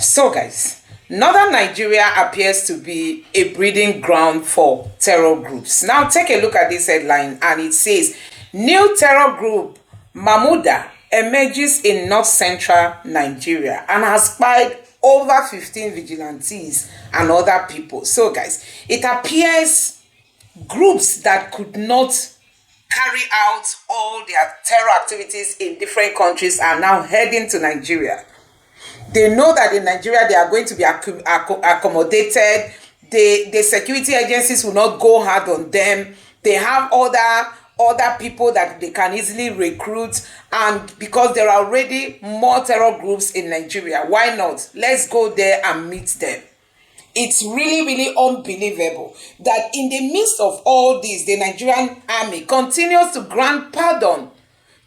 So guys, northern Nigeria appears to be a breeding ground for terror groups. Now take a look at this headline and it says, new terror group Mahmuda emerges in north-central Nigeria and has spied over 15 vigilantes and other people. So guys, it appears groups that could not carry out all their terror activities in different countries are now heading to Nigeria. They know that in Nigeria they are going to be accommodated. The security agencies will not go hard on them. They have other people that they can easily recruit, and because there are already more terror groups in Nigeria, why not? Let's go there and meet them. It's really unbelievable that in the midst of all this, the Nigerian army continues to grant pardon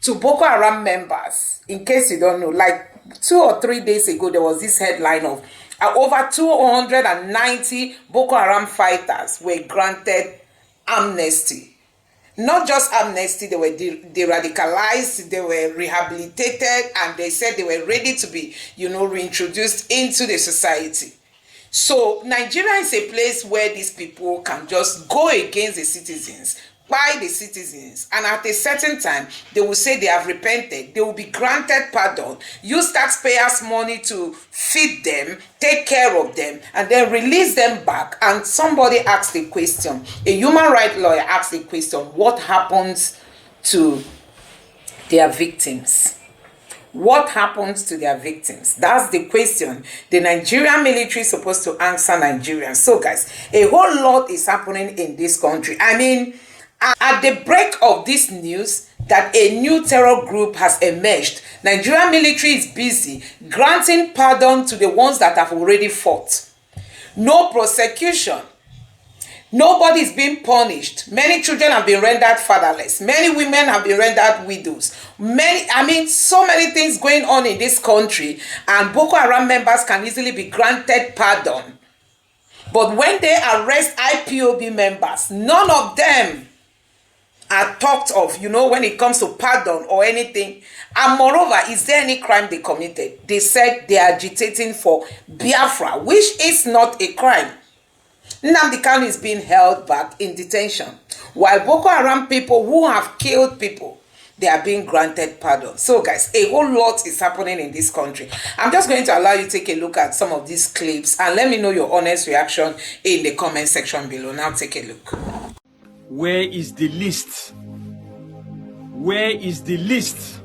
to Bokoharam members. In case you don't know, like 2 or 3 days ago, there was this headline of over 290 Bokoharam fighters were granted amnesty. Not just amnesty, they were de-radicalized, they were rehabilitated, and they said they were ready to be, reintroduced into the society. So Nigeria is a place where these people can just go against the citizens, by the citizens, and at a certain time they will say they have repented. They will be granted pardon, use taxpayers' money to feed them, take care of them, and then release them back. And somebody asked a question, a human rights lawyer asked a question, what happens to their victims? What happens to their victims? That's the question the Nigerian military is supposed to answer Nigerians. So guys, a whole lot is happening in this country. I mean, at the break of this news that a new terror group has emerged, Nigerian military is busy granting pardon to the ones that have already fought. No prosecution. Nobody is being punished. Many children have been rendered fatherless. Many women have been rendered widows. So many things going on in this country, and Boko Haram members can easily be granted pardon. But when they arrest IPOB members, none of them are talked of, when it comes to pardon or anything. And moreover, is there any crime they committed? They said they are agitating for Biafra, which is not a crime. Nnamdi Kanu is being held back in detention, while Boko Haram people who have killed people, they are being granted pardon. So guys, a whole lot is happening in this country. I'm just going to allow you to take a look at some of these clips and let me know your honest reaction in the comment section below. Now take a look. Where is the list? Where is the list?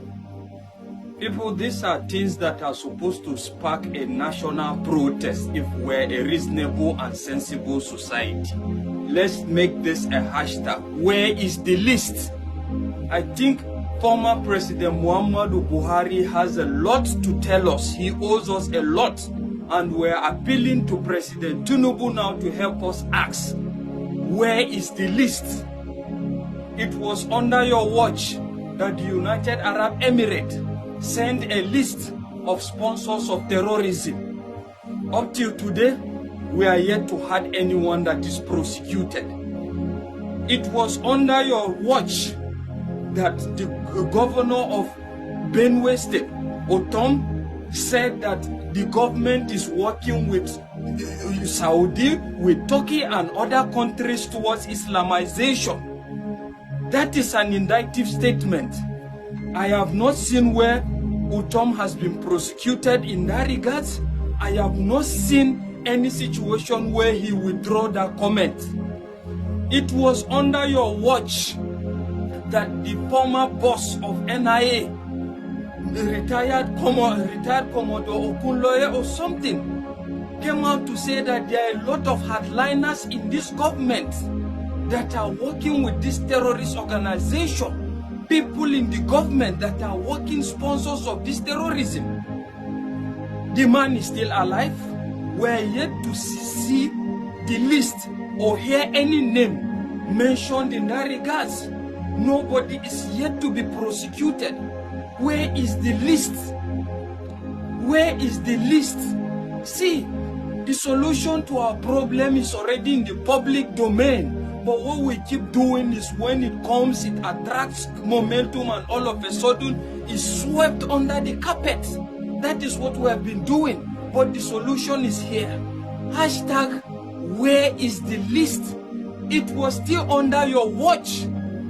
People, these are things that are supposed to spark a national protest if we're a reasonable and sensible society. Let's make this a hashtag. Where is the list? I think former President Muhammadu Buhari has a lot to tell us. He owes us a lot. And we're appealing to President Tinubu now to help us ask, where is the list? It was under your watch that the United Arab Emirates sent a list of sponsors of terrorism. Up till today, we are yet to have anyone that is prosecuted. It was under your watch that the governor of Benue State, Otom, said that the government is working with Saudi, with Turkey and other countries towards Islamization. That is an indictive statement. I have not seen where Utom has been prosecuted in that regard. I have not seen any situation where he withdrew that comment. It was under your watch that the former boss of NIA, the retired Commodore Okunloye or something, came out to say that there are a lot of hardliners in this government that are working with this terrorist organization. People in the government that are working sponsors of this terrorism. The man is still alive. We're yet to see the list or hear any name mentioned in that regards. Nobody is yet to be prosecuted. Where is the list? Where is the list? See, the solution to our problem is already in the public domain. But what we keep doing is when it comes, it attracts momentum and all of a sudden is swept under the carpet. That is what we have been doing. but the solution is here. Hashtag, where is the list? It was still under your watch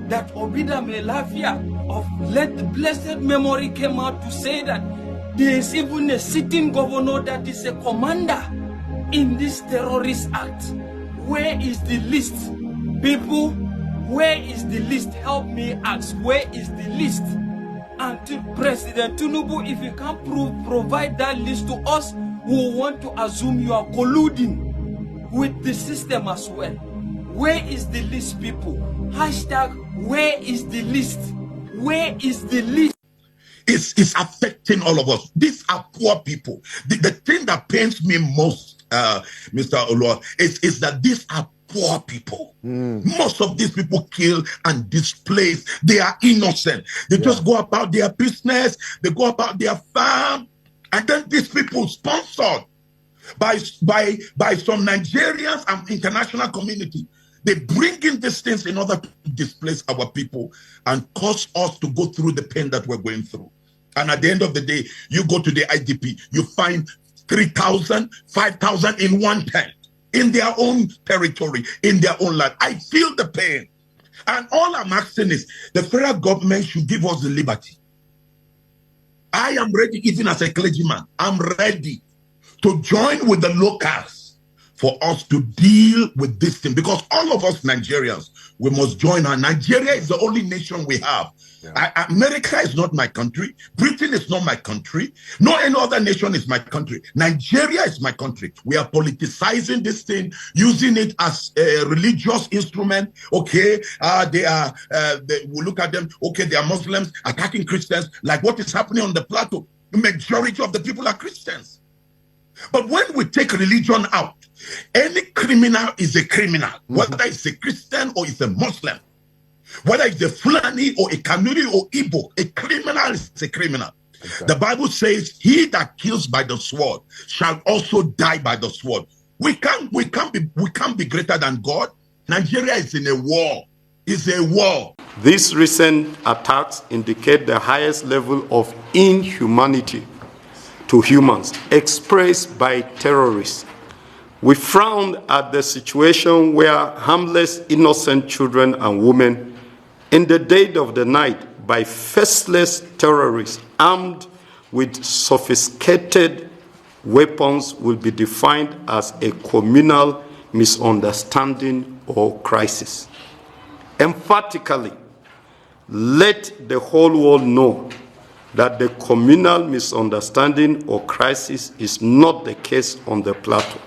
that Obida Melafia of blessed memory came out to say that there is even a sitting governor that is a commander in this terrorist act. Where is the list? People, where is the list? Help me ask, where is the list? And to President Tinubu, if you can't provide that list to us, who want to assume you are colluding with the system as well. Where is the list, people? Hashtag, where is the list? Where is the list? It's affecting all of us. These are poor people. The thing that pains me most, Mr. Olo, is that these are poor people. Most of these people killed and displaced. They are innocent. They just go about their business. They go about their farm. And then these people sponsored by some Nigerians and international community. They bring in these things in order to displace our people and cause us to go through the pain that we're going through. And at the end of the day, you go to the IDP, you find 3,000, 5,000 in one tent, in their own territory, in their own land. I feel the pain. And all I'm asking is, the federal government should give us the liberty. I am ready, even as a clergyman, I'm ready to join with the locals for us to deal with this thing, because all of us Nigerians, we must join. And Nigeria is the only nation we have. America is not my country. Britain is not my country. No any other nation is my country. Nigeria is my country. We are politicizing this thing, using it as a religious instrument. Okay, we look at them. Okay, they are Muslims attacking Christians, like what is happening on the Plateau. The majority of the people are Christians. But when we take religion out, any criminal is a criminal, whether it's a Christian or it's a Muslim, whether it's a Fulani or a kanu or Igbo, a criminal is a criminal. Okay. The Bible says, he that kills by the sword shall also die by the sword. We can't be greater than God. Nigeria is in a war. It's a war. These recent attacks indicate the highest level of inhumanity to humans expressed by terrorists. We frown at the situation where harmless, innocent children and women in the dead of the night by faceless terrorists armed with sophisticated weapons will be defined as a communal misunderstanding or crisis. Emphatically, let the whole world know that the communal misunderstanding or crisis is not the case on the Plateau.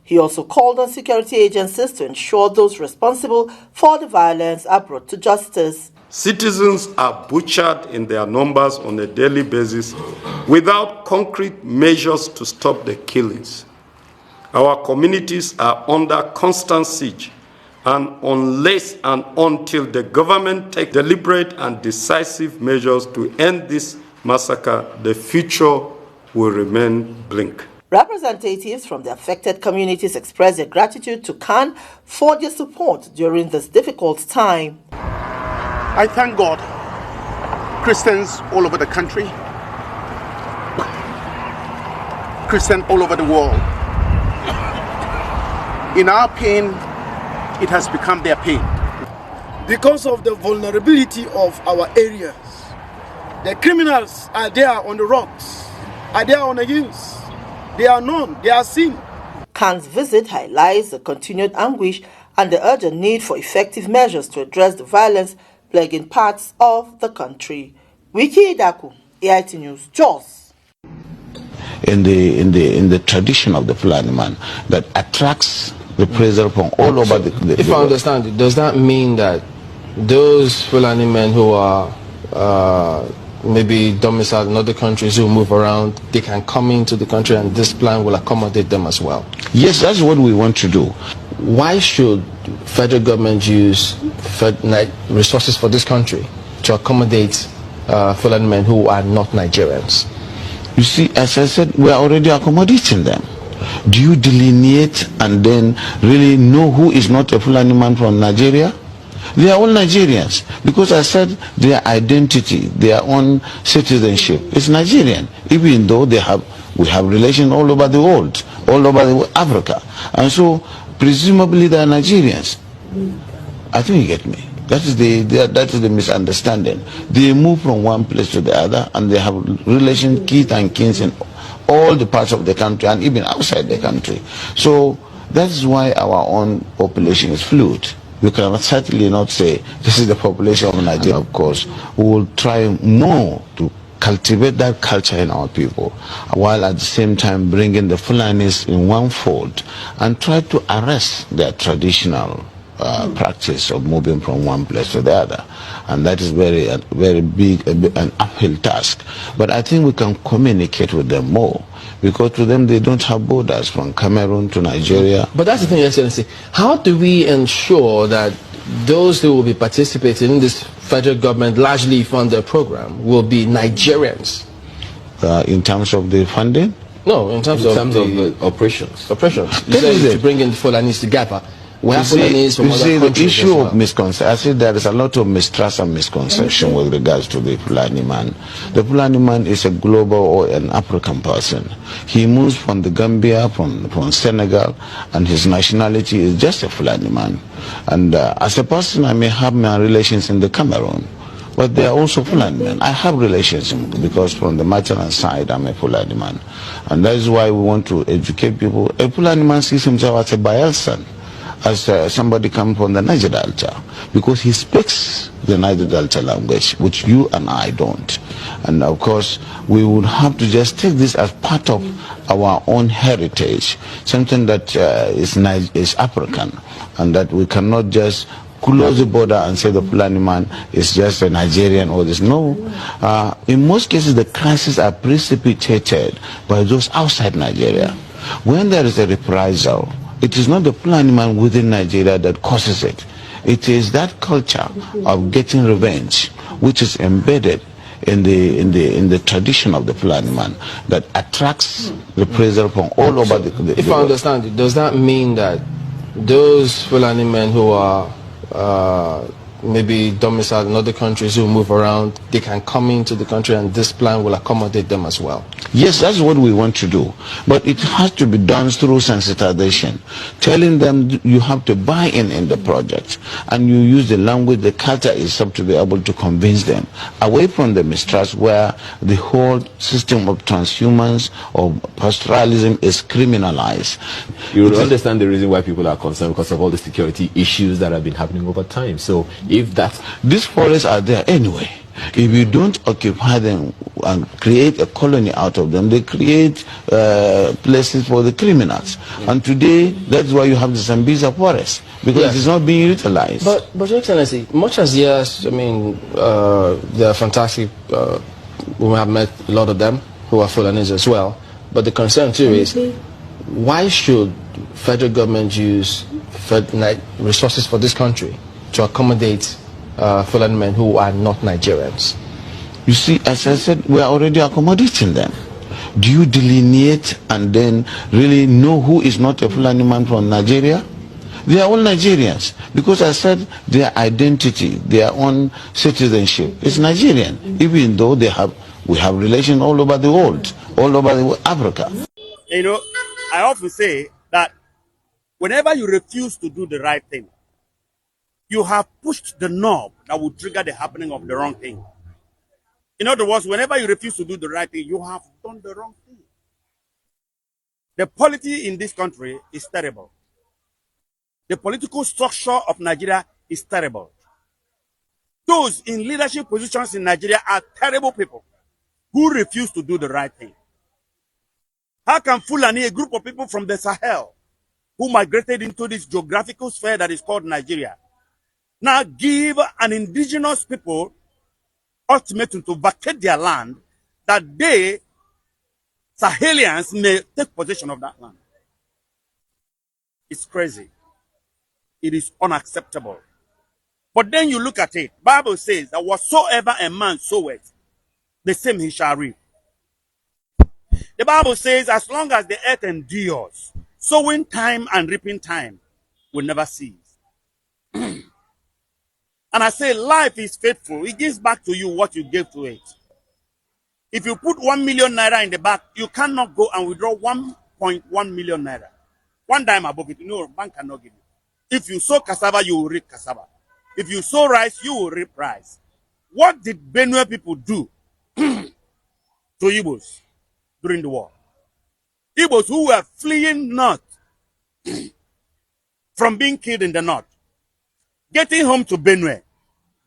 He also called on security agencies to ensure those responsible for the violence are brought to justice. Citizens are butchered in their numbers on a daily basis without concrete measures to stop the killings. Our communities are under constant siege, and unless and until the government takes deliberate and decisive measures to end this massacre, the future will remain bleak. Representatives from the affected communities expressed their gratitude to Khan for their support during this difficult time. I thank God, Christians all over the country, Christians all over the world. In our pain, it has become their pain. Because of the vulnerability of our areas, the criminals are there on the rocks, are there on the hills. They are known, they are seen. Khan's visit highlights the continued anguish and the urgent need for effective measures to address the violence plaguing parts of the country. Wiki Daku, AIT News, Jos. In the tradition of the Fulani man that attracts the pressure from all over the If I understand it, does that mean that those Fulani men who are maybe domiciled in other countries who move around, they can come into the country and this plan will accommodate them as well? Yes, that's what we want to do. Why should federal government use resources for this country to accommodate Fulani men who are not Nigerians? You see, as I said, we are already accommodating them. Do you delineate and then really know who is not a Fulani man from Nigeria? They are all Nigerians because I said their identity, their own citizenship is Nigerian, even though we have relations all over the world, all over Africa. And so presumably they are Nigerians. I think you get me. That is the misunderstanding. They move from one place to the other, and they have relations, kith and kins in all the parts of the country and even outside the country. So that is why our own population is fluid. We can certainly not say this is the population of Nigeria. Of course, we will try more to cultivate that culture in our people, while at the same time bringing the Fulanis in one fold and try to arrest their traditional practice of moving from one place to the other. And that is very big, an uphill task. But I think we can communicate with them more, because to them they don't have borders from Cameroon to Nigeria. But that's the thing, Excellency. How do we ensure that those who will be participating in this federal government largely funded program will be Nigerians? In terms of the funding? No, in terms of the operations. Operations. You said to bring in Fulanis together. The issue of misconception, I see there is a lot of mistrust and misconception with regards to the Fulani man. The Fulani man is a global or an African person. He moves from the Gambia, from Senegal, and his nationality is just a Fulani man. And as a person, I may have my relations in the Cameroon, but they are also Fulani men. I have relations because from the maternal side, I'm a Fulani man. And that is why we want to educate people. A Fulani man sees himself as a Bayelsan, as somebody comes from the Niger Delta, because he speaks the Niger Delta language, which you and I don't. And of course, we would have to just take this as part of our own heritage, something that is African, and that we cannot just close the border and say the Fulani man is just a Nigerian or this. No. In most cases, the crises are precipitated by those outside Nigeria. When there is a reprisal, it is not the Fulani man within Nigeria that causes it. It is that culture of getting revenge, which is embedded in the tradition of the Fulani man, that attracts reprisal from all over the If I understand it, does that mean that those Fulani men who are maybe domiciled in other countries, who move around, they can come into the country and this plan will accommodate them as well? Yes, that's what we want to do. But it has to be done through sensitization, telling them you have to buy in the project, and you use the language, the culture itself to be able to convince them, away from the mistrust where the whole system of transhumance or pastoralism is criminalized. You will understand the reason why people are concerned, because of all the security issues that have been happening over time. So if that... These forests are there anyway. If you don't occupy them and create a colony out of them, they create places for the criminals. And today, that's why you have the Zambeza forest, because it is not being utilized. But Your Excellency, much as yes, I mean, they are fantastic. We have met a lot of them who are Fulanis as well. But the concern too is, why should federal government use resources for this country to accommodate Fulani men who are not Nigerians? You see, as I said, we are already accommodating them. Do you delineate and then really know who is not a Fulani man from Nigeria? They are all Nigerians, because I said their identity, their own citizenship is Nigerian, even though we have relations all over the world, all over Africa. You know, I often say that whenever you refuse to do the right thing, you have pushed the knob that will trigger the happening of the wrong thing. In other words, whenever you refuse to do the right thing, you have done the wrong thing. The polity in this country is terrible. The political structure of Nigeria is terrible. Those in leadership positions in Nigeria are terrible people who refuse to do the right thing. How can Fulani, a group of people from the Sahel, who migrated into this geographical sphere that is called Nigeria, now give an indigenous people ultimatum to vacate their land, that they, Sahelians, may take possession of that land? It's crazy. It is unacceptable. But then you look at it. Bible says that whatsoever a man soweth, the same he shall reap. The Bible says as long as the earth endures, sowing time and reaping time will never cease. And I say life is faithful. It gives back to you what you gave to it. If you put 1 million naira in the bank, you cannot go and withdraw 1.1 million naira. One dime above it, no, bank cannot give you. If you sow cassava, you will reap cassava. If you sow rice, you will reap rice. What did Benue people do to Igbos during the war? Igbos who were fleeing north from being killed in the north, getting home to Benue.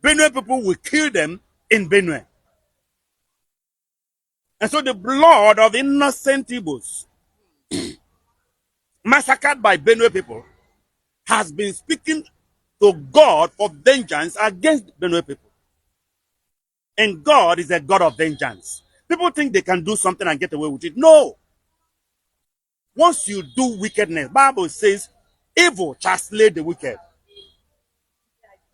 Benue people will kill them in Benue. And so the blood of innocent Igbos massacred by Benue people has been speaking to God for vengeance against Benue people. And God is a God of vengeance. People think they can do something and get away with it. No. Once you do wickedness, Bible says, evil shall slay the wicked.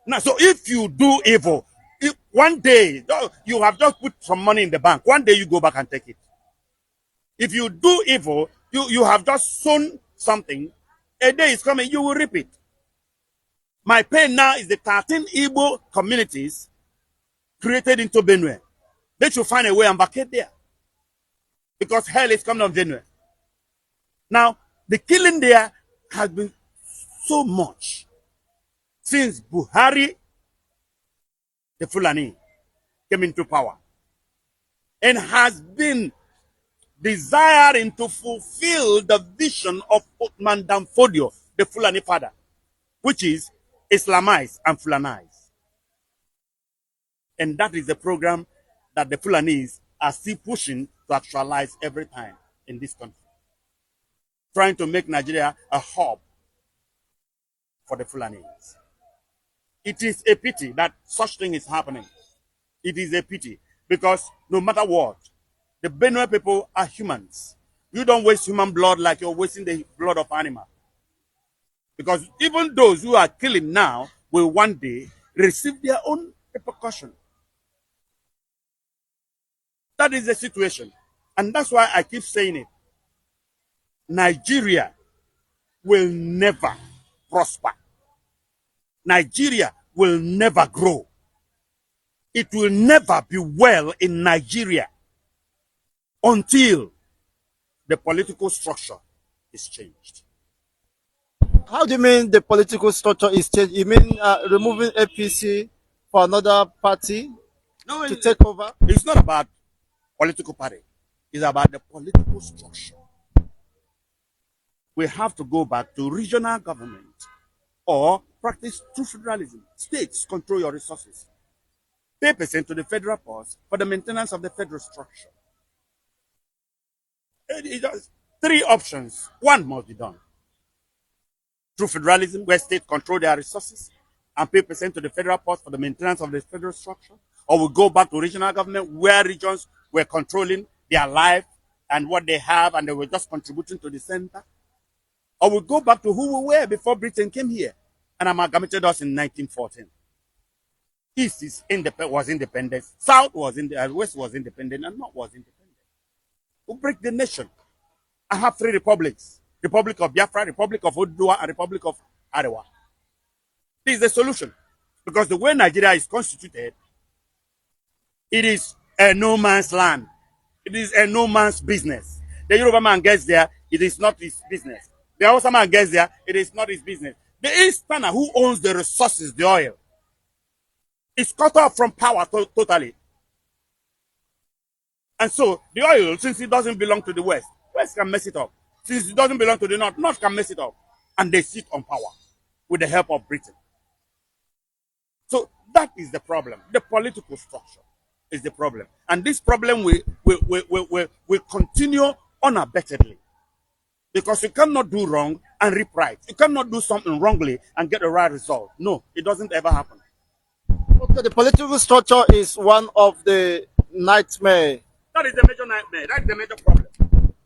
Now, so if you do evil, if one day you have just put some money in the bank, one day you go back and take it. If you do evil, you have just sown something, a day is coming, you will reap it. My pain now is the 13 Igbo communities created into Benue. They should find a way and vacate there. Because hell is coming on Benue. Now, the killing there has been so much since Buhari, the Fulani, came into power. And has been desiring to fulfill the vision of Othman Danfodio, the Fulani father, which is Islamize and Fulanize. And that is the program that the Fulanis are still pushing to actualize every time in this country. Trying to make Nigeria a hub for the Fulanis. It is a pity that such thing is happening. It is a pity because no matter what, the Benue people are humans. You don't waste human blood like you're wasting the blood of animal. Because even those who are killing now will one day receive their own repercussion. That is the situation. And that's why I keep saying it. Nigeria will never prosper. Nigeria will never grow. It will never be well in Nigeria until the political structure is changed. How do you mean the political structure is changed? You mean removing APC for another party to take over? It's not about political party. It's about the political structure. We have to go back to regional government or practice true federalism. States control your resources. Pay percent to the federal purse for the maintenance of the federal structure. Three options. One must be done. True federalism, where states control their resources and pay percent to the federal purse for the maintenance of the federal structure. Or we go back to regional government where regions were controlling their life and what they have and they were just contributing to the center. Or we go back to who we were before Britain came here and amalgamated us in 1914. East was independent, South was West was independent, and North was independent. We break the nation. I have three republics: Republic of Biafra, Republic of Oduduwa, and Republic of Arewa. This is the solution, because the way Nigeria is constituted, it is a no man's land. It is a no man's business. The Yoruba man gets there, it is not his business. The Hausa man gets there, it is not his business. The Easterner who owns the resources, the oil, is cut off from power totally. And so the oil, since it doesn't belong to the West, West can mess it up. Since it doesn't belong to the North, North can mess it up. And they sit on power with the help of Britain. So that is the problem. The political structure is the problem. And this problem will continue unabatedly. Because you cannot do wrong and reap right. You cannot do something wrongly and get the right result. No, it doesn't ever happen. Okay, the political structure is one of the nightmare. That is the major nightmare. That is the major problem.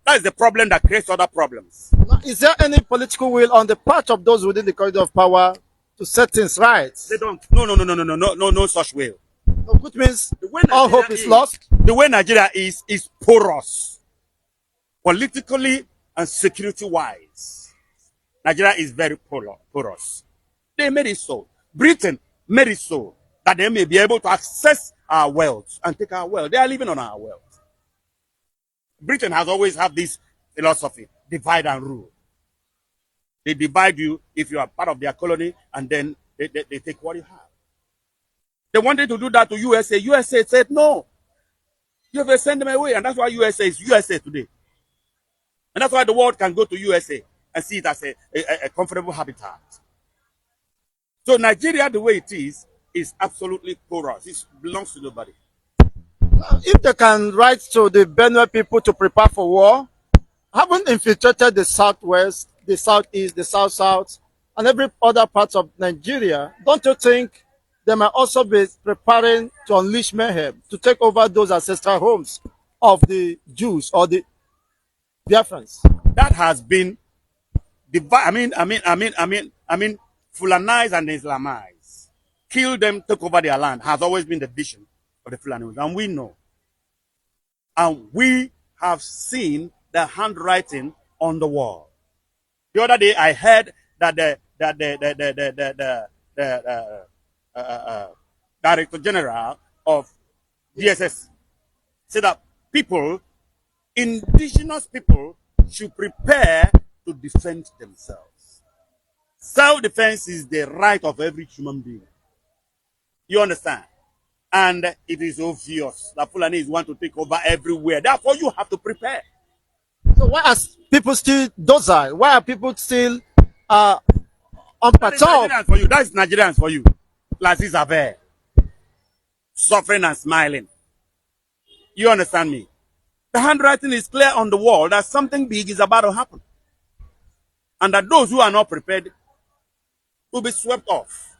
That is the problem that creates other problems. Now, is there any political will on the part of those within the corridor of power to set things right? They don't. No such will. No, which means all hope is lost. The way Nigeria is porous. Politically and security-wise. Nigeria is very porous. They made it so. Britain made it so that they may be able to access our wealth and take our wealth. They are living on our wealth. Britain has always had this philosophy, divide and rule. They divide you if you are part of their colony, and then they take what you have. They wanted to do that to USA. USA said no. You have to send them away, and that's why USA is USA today. And that's why the world can go to USA and see it as a comfortable habitat. So Nigeria, the way it is absolutely porous. It belongs to nobody. If they can write to the Benue people to prepare for war, haven't infiltrated the southwest, the southeast, the south, and every other part of Nigeria, don't you think they might also be preparing to unleash mayhem, to take over those ancestral homes of the Jews or the Biafrans? That has been Fulanized and Islamized. Kill them, take over their land, has always been the vision of the Fulani. And we know. And we have seen the handwriting on the wall. The other day I heard that the Director General of DSS said that indigenous people should prepare to defend themselves. Self-defense is the right of every human being. You understand? And it is obvious that Fulani want to take over everywhere. Therefore, you have to prepare. So why are people still docile? Why are people still unperturbed? That is Nigerians for you. Lazis are there. Suffering and smiling. You understand me? The handwriting is clear on the wall that something big is about to happen. And that those who are not prepared will be swept off.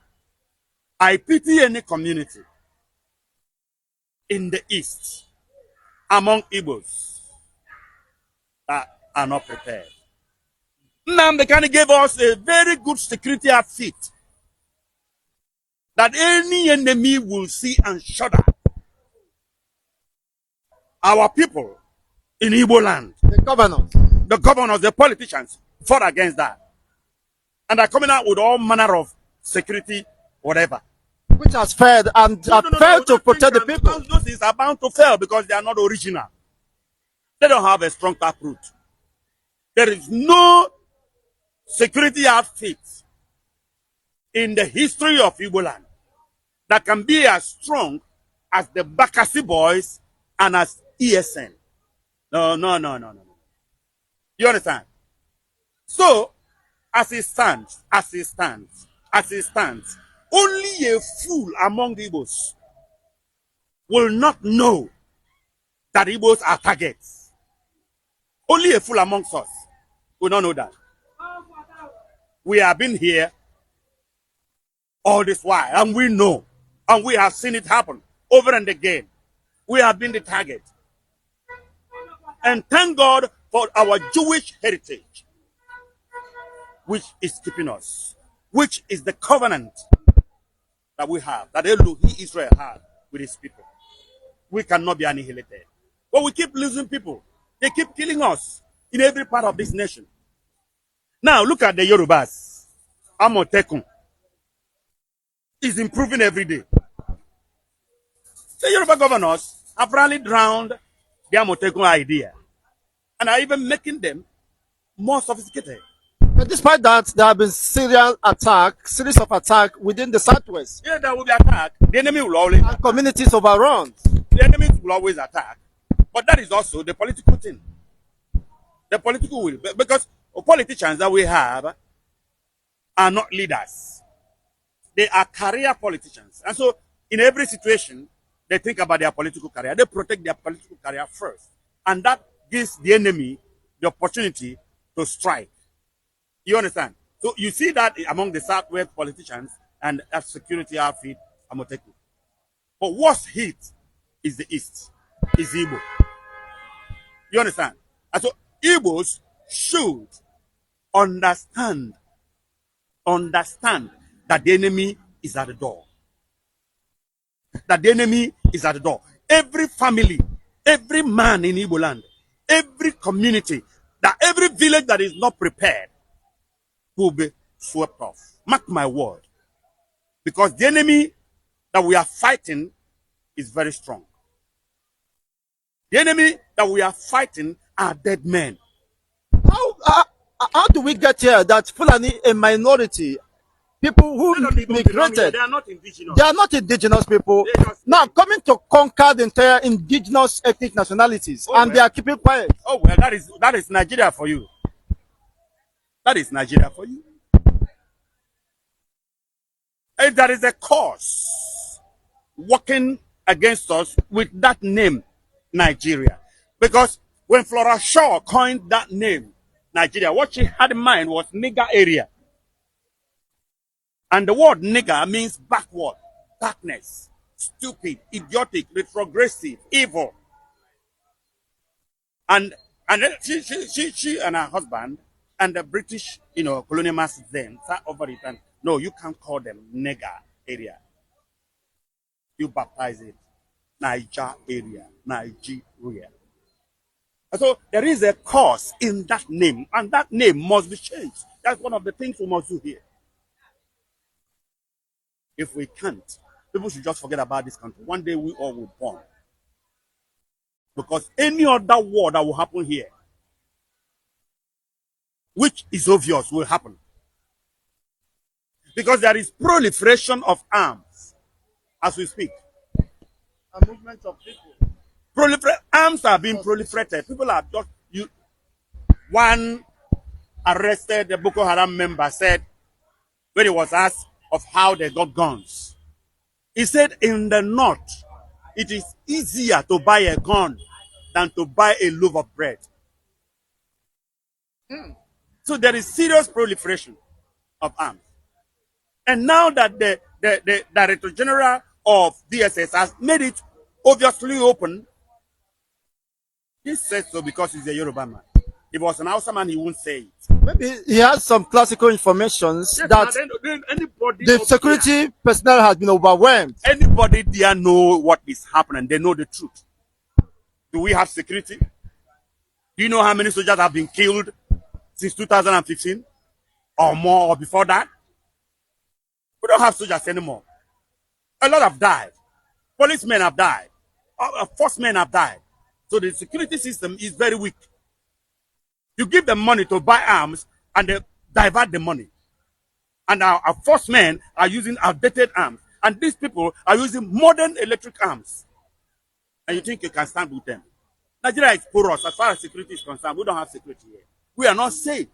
I pity any community in the East among Igbos that are not prepared. Nnamdi Kanu gave us a very good security outfit that any enemy will see and shudder. Our people in Igbo land, the governors, the politicians fought against that. And are coming out with all manner of security, whatever. Which has failed and failed to protect the people. Those things are bound to fail because they are not original. They don't have a strong taproot. There is no security outfit in the history of Igbo land that can be as strong as the Bakassi boys and as ESN. No. You understand? So, as it stands, only a fool among the Igbos will not know that Igbos are targets. Only a fool amongst us will not know that. We have been here all this while, and we know, and we have seen it happen over and again. We have been the target. And thank God for our Jewish heritage, which is keeping us, which is the covenant that we have, that Israel had with his people. We cannot be annihilated. But we keep losing people. They keep killing us in every part of this nation. Now, look at the Yorubas. Amotekun is improving every day. The Yoruba governors have rallied round the Amotekun idea and are even making them more sophisticated. But despite that, there have been series of attacks within the southwest. Yeah, there will be attack. The enemy will always attack. Communities overrun. The enemy will always attack. But that is also the political thing. The political will. Because politicians that we have are not leaders. They are career politicians. And so, in every situation, they think about their political career. They protect their political career first. And that gives the enemy the opportunity to strike. You understand? So you see that among the Southwest politicians and that security outfit, Amotekun. But what's hit is the East, is Igbo. You understand? And so Igbos should understand that the enemy is at the door. That the enemy is at the door. Every family, every man in Igbo land, every community, that every village that is not prepared will be swept off. Mark my word. Because the enemy that we are fighting is very strong. The enemy that we are fighting are dead men. How do we get here that Fulani, a minority, people who migrated, they are not indigenous. They are not indigenous people. Now coming to conquer the entire indigenous ethnic nationalities, and they are keeping quiet. Oh well, that is Nigeria for you. That is Nigeria for you. And there is a cause working against us with that name, Nigeria. Because when Flora Shaw coined that name, Nigeria, what she had in mind was nigger area. And the word nigger means backward, darkness, stupid, idiotic, retrogressive, evil. And then she and her husband and the British, colonial masters then sat over it and no, you can't call them nigger area. You baptize it Niger area, Nigeria. So there is a cause in that name, and that name must be changed. That's one of the things we must do here. If we can't, people should just forget about this country. One day we all will burn. Because any other war that will happen here, which is obvious, will happen. Because there is proliferation of arms as we speak. A movement of people. Arms are being proliferated. People are just one arrested the Bokoharam member said when he was asked of how they got guns. He said in the north, it is easier to buy a gun than to buy a loaf of bread. So there is serious proliferation of arms. And now that the Director General of DSS has made it obviously open, he says so because he's a Yoruba man. If it was an Hausa man, he wouldn't say it. Maybe he has some classical information that the security personnel has been overwhelmed. Anybody there know what is happening. They know the truth. Do we have security? Do you know how many soldiers have been killed since 2015? Or more, or before that? We don't have soldiers anymore. A lot have died. Policemen have died. Forcemen have died. So the security system is very weak. You give them money to buy arms and they divert the money. And our forcemen are using outdated arms. And these people are using modern electric arms. And you think you can stand with them. Nigeria is porous as far as security is concerned. We don't have security here. We are not safe.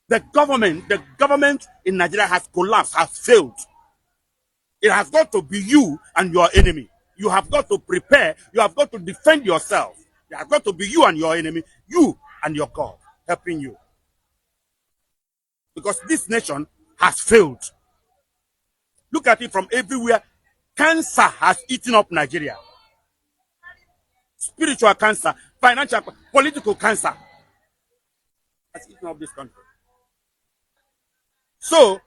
The government in Nigeria has collapsed, has failed. It has got to be you and your enemy. You have got to prepare. You have got to defend yourself. It has got to be you and your enemy. You and your God helping you. Because this nation has failed. Look at it from everywhere. Cancer has eaten up Nigeria. Spiritual cancer, financial, political cancer has eaten up this country. So,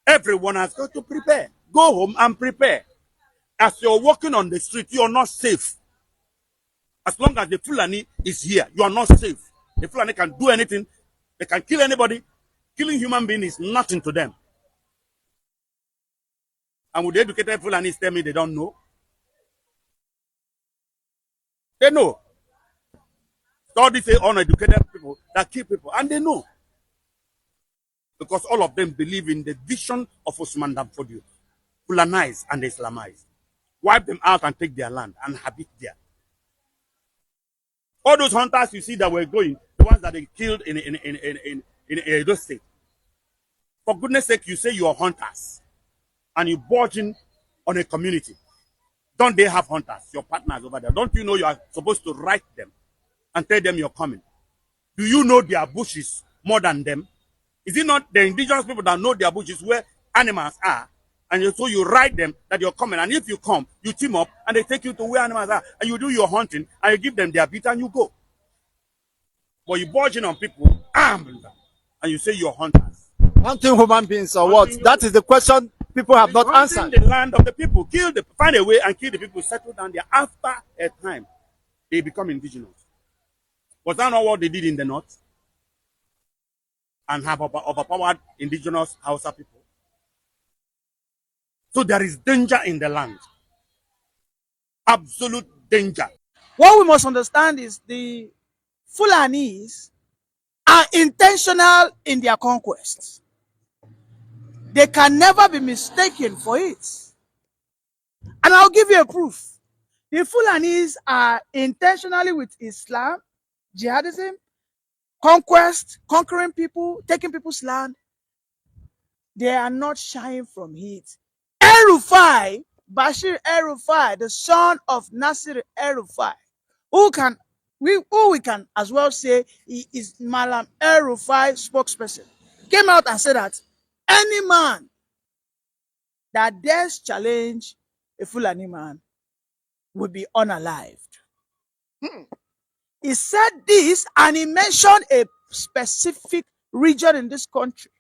everyone has got to prepare. Go home and prepare. As you're walking on the street, you're not safe. As long as the Fulani is here, you are not safe. The Fulani can do anything. They can kill anybody. Killing human being is nothing to them. And would the educated Fulanis tell me they don't know? They know. Studies say uneducated people that kill people, and they know. Because all of them believe in the vision of Osman Danfodio. Fulanize and Islamize. Wipe them out and take their land and habit there. All those hunters you see that were going, the ones that they killed in Edo State. For goodness sake, you say you are hunters and you barging on a community. Don't they have hunters, your partners over there? Don't you know you are supposed to write them and tell them you're coming? Do you know their bushes more than them? Is it not the indigenous people that know their bushes where animals are? And so you write them that you're coming. And if you come, you team up and they take you to where animals are. And you do your hunting and you give them their beat and you go. But you barging on people, armed, and you say you're hunters. Hunting human beings or what? That is the question people have not answered. The land of the people, find a way and kill the people, settle down there. After a time, they become indigenous. Was that not what they did in the north? And have overpowered indigenous Hausa people. So there is danger in the land. Absolute danger. What we must understand is the Fulanis are intentional in their conquests. They can never be mistaken for it. And I'll give you a proof. The Fulanis are intentionally with Islam, jihadism, conquest, conquering people, taking people's land. They are not shying from it. El-Rufai, Bashir El-Rufai, the son of Nasir El-Rufai, who we can as well say he is Malam El-Rufai spokesperson, came out and said that any man that dares challenge a Fulani man will be unalived. He said this and he mentioned a specific region in this country.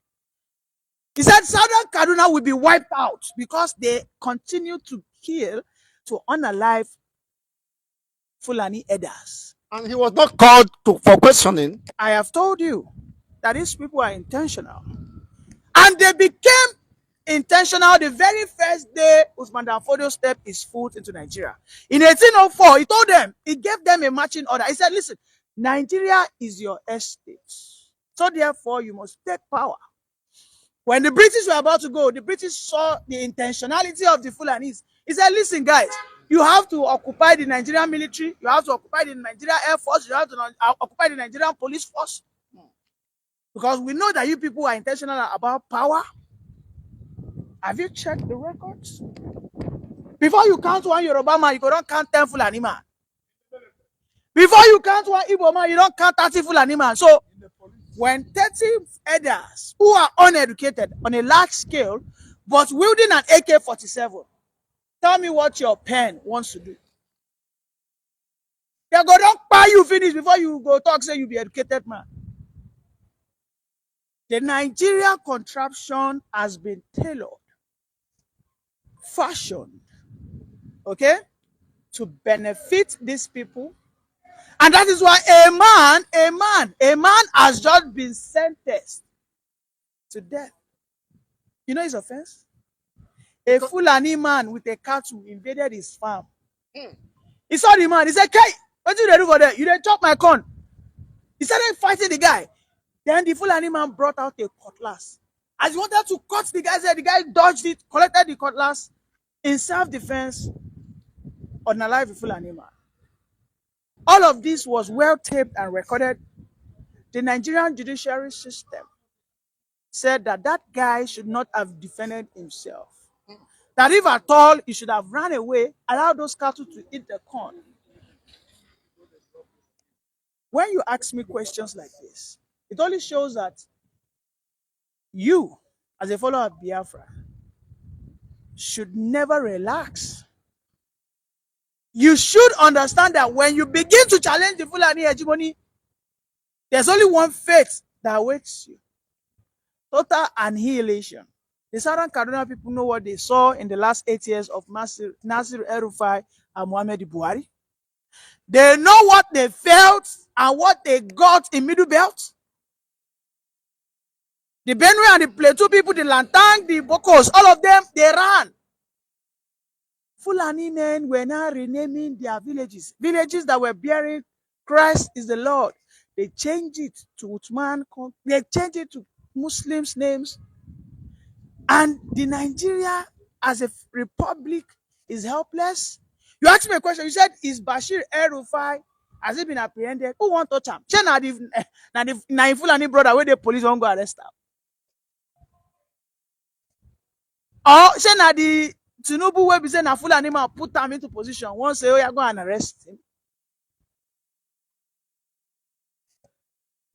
He said Southern Kaduna will be wiped out because they continue to kill, to unalive Fulani elders. And he was not called for questioning. I have told you that these people are intentional. And they became intentional the very first day Usman Danfodio stepped his foot into Nigeria. In 1804, he told them, he gave them a marching order. He said, listen, Nigeria is your estate. So therefore, you must take power. When the British were about to go, the British saw the intentionality of the Fulanis. He said, listen, guys, you have to occupy the Nigerian military, you have to occupy the Nigerian Air Force, you have to occupy the Nigerian police force. Because we know that you people are intentional about power. Have you checked the records? Before you count one Yoruba man, you don't count 10 Fulani man. Before you count one Igbo man, you don't count 30 Fulani man. So, when 30 elders who are uneducated on a large scale, but wielding an AK-47, tell me what your pen wants to do. They go, don't buy you finish before you go talk, say you be educated man. The Nigerian contraption has been tailored, fashioned, okay, to benefit these people. And that is why a man has just been sentenced to death. You know his offense? A Fulani man with a cattle invaded his farm. He saw the man. He said, "Hey, what did you do for there? You didn't chop my corn." He started fighting the guy. Then the Fulani man brought out a cutlass. As he wanted to cut the guy's head, the guy dodged it, collected the cutlass in self-defense, unalive the Fulani man. All of this was well taped and recorded. The Nigerian judiciary system said that that guy should not have defended himself. That if at all, he should have run away, allowed those cattle to eat the corn. When you ask me questions like this, it only shows that you, as a follower of Biafra, should never relax. You should understand that when you begin to challenge the Fulani hegemony, there's only one fate that awaits you. Total annihilation. The Southern Kaduna people know what they saw in the last 8 years of Nasir El-Rufai and Muhammad Buhari. They know what they felt and what they got in Middle Belt. The Benue and the Plateau people, the Lantang, the Bokos, all of them, they ran. Fulani men were now renaming their villages. Villages that were bearing Christ is the Lord. They changed it to Uthman. They changed it to Muslims' names. And the Nigeria as a republic is helpless. You asked me a question. You said, is Bashir El-Rufai, has he been apprehended? Who won't touch him? Say na Fulani brother where the police won't go arrest him. Or say na the Tinubu wey be say na Fulani man put him into position. One say, oh, you're going to arrest him.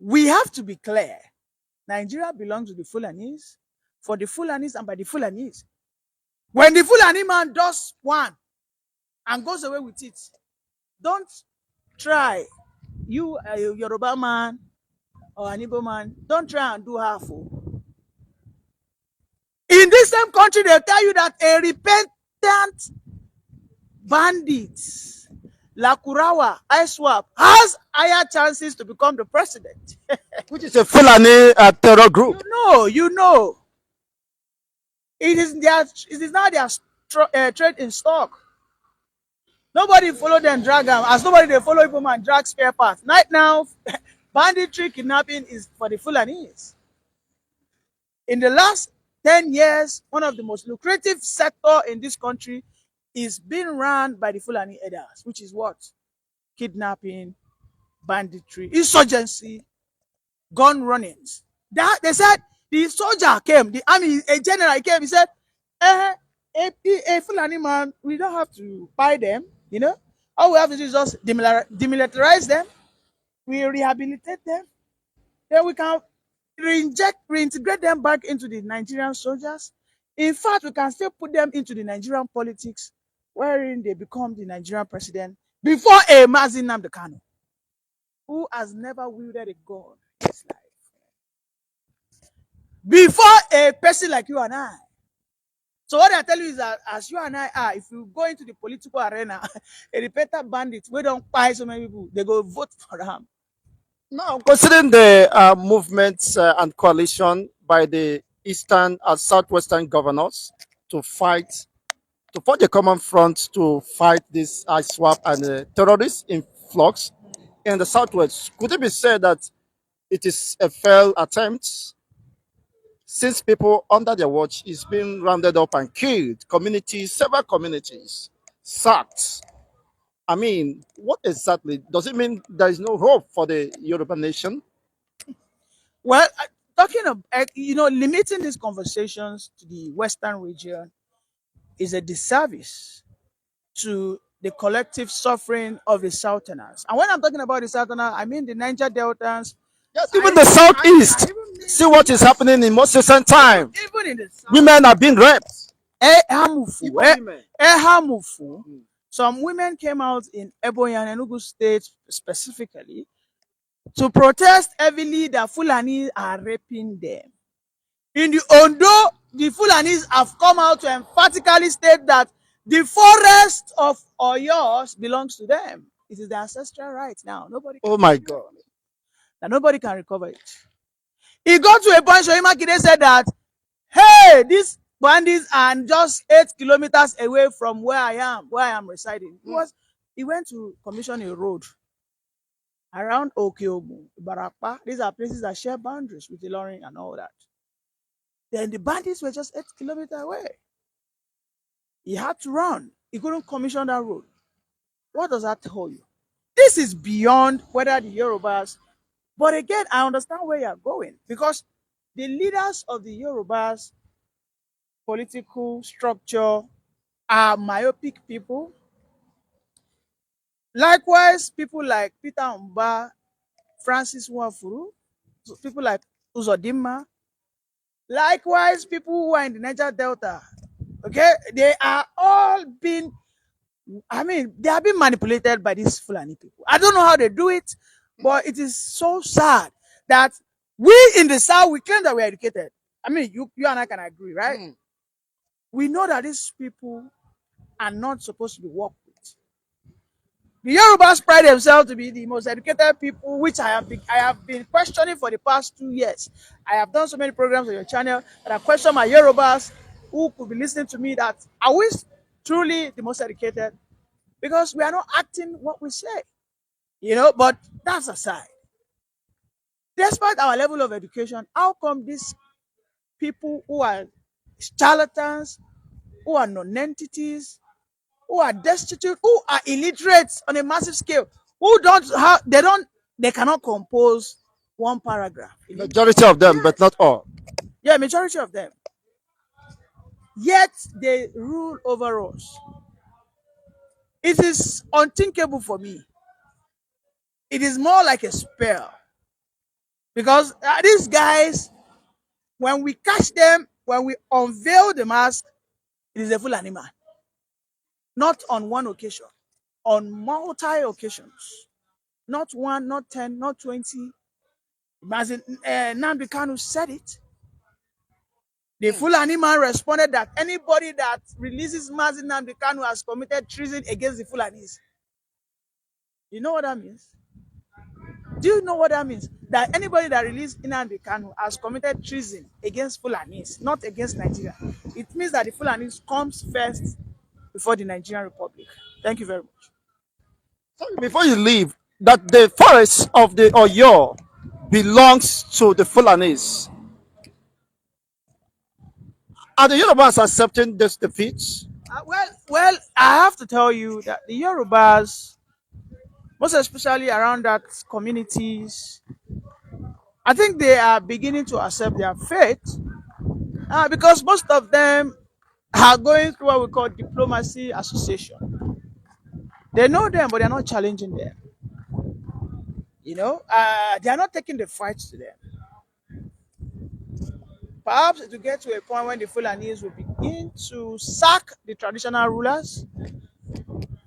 We have to be clear. Nigeria belongs to the Fulanis, for the Fulanis and by the Fulanis. When the Fulani man does one and goes away with it, don't try, you a Yoruba man or an Igbo man, don't try and do half. In this same country, they tell you that a repentant bandit, Lakurawa, ISWAP, has higher chances to become the president. Which is a Fulani terror group. You know. It is now their trade in stock. Nobody follow them drag them. As nobody they follow people and drag spare parts. Right now, banditry kidnapping is for the Fulanese. In the last 10 years, one of the most lucrative sector in this country is being run by the Fulani elders, which is what? Kidnapping, banditry, insurgency, gun runnings. That they said the soldier came, the army, a general came, he said, a Fulani man, we don't have to buy them, you know. All we have to do is just demilitarize them, we rehabilitate them, then we can reintegrate them back into the Nigerian soldiers. In fact, we can still put them into the Nigerian politics, wherein they become the Nigerian president before a nnamdi Kanu, who has never wielded a gun in his life. Before a person like you and I. So what I tell you is that as you and I are, if you go into the political arena, a repeated bandit, we don't buy so many people, they go vote for them. Now, considering the movements and coalition by the eastern and southwestern governors to forge a common front to fight this ISWAP and terrorist influx in the southwest, could it be said that it is a failed attempt since people under their watch is being rounded up and killed, several communities sacked? I mean, what exactly does it mean? There is no hope for the Yoruba nation? Well, talking of, limiting these conversations to the Western region is a disservice to the collective suffering of the Southerners. And when I'm talking about the Southerners, I mean the Niger Deltans. Yes, even the southeast. See what is happening in most recent time. Even in the south. Women are being raped. Some women came out in Ebonyi and Enugu State specifically to protest heavily that Fulani are raping them. In the Ondo, the Fulanis have come out to emphatically state that the forest of Oyo belongs to them. It is their ancestral right now. Oh my God. That nobody can recover it. It got to a point Shoima Kide said that, hey, these bandits are just 8 kilometers away from where I am residing. He went to commission a road around Okeogun, Barakpa. These are places that share boundaries with Ilorin and all that. Then the bandits were just 8 kilometers away. He had to run. He couldn't commission that road. What does that tell you? This is beyond whether the Yorubas. But again, I understand where you're going because the leaders of the Yorubas political structure are myopic people. Likewise, people like Peter Mba, Francis Nwafuru, people like Uzodimma. Likewise, people who are in the Niger Delta. Okay, they are all being, they are being manipulated by these Fulani people. I don't know how they do it, but it is so sad that we in the South, we claim that we're educated. You and I can agree, right? We know that these people are not supposed to be worked with. The Yorubas pride themselves to be the most educated people, which I have been questioning for the past 2 years. I have done so many programs on your channel that I question my Yorubas who could be listening to me that are we truly the most educated? Because we are not acting what we say. But that's aside. Despite our level of education, how come these people who are charlatans, who are non-entities, who are destitute, who are illiterate on a massive scale, they cannot compose one paragraph. Majority of them, but not all. Yeah, majority of them. Yet they rule over us. It is unthinkable for me. It is more like a spell. Because these guys, when we catch them, when we unveil the mask, it is a Fulani man. Not on one occasion, on multi occasions. Not 1, not 10, not 20. Nnamdi Kanu said it. The Fulani man responded that anybody that releases Nnamdi Kanu has committed treason against the Fulanis. You know what that means? Do you know what that means? That anybody that released nnamdi kanu has committed treason against Fulanis, not against Nigeria. It means that the Fulanis comes first before the Nigerian Republic. Thank you very much. Sorry, before you leave, that the forest of the Oyo belongs to the Fulanis. Are the Yorubas accepting this defeat? Well, I have to tell you that the Yorubas, most especially around that communities, I think they are beginning to accept their fate because most of them are going through what we call diplomacy association. They know them, but they're not challenging them. They are not taking the fight to them. Perhaps it will get to a point when the Fulanis will begin to sack the traditional rulers,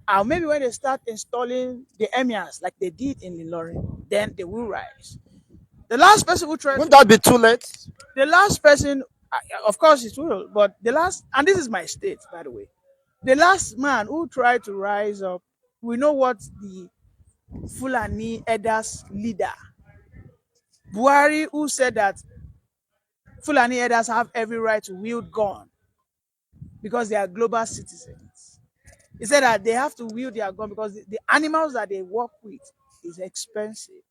and maybe when they start installing the emirs like they did in Ilorin, then they will rise. The last person who tried. Won't that be too late? The last person, of course, it will. But the last, and this is my state, by the way, the last man who tried to rise up, we know what the Fulani Elders leader, Buhari, who said that Fulani Elders have every right to wield gun because they are global citizens. He said that they have to wield their gun because the animals that they work with is expensive.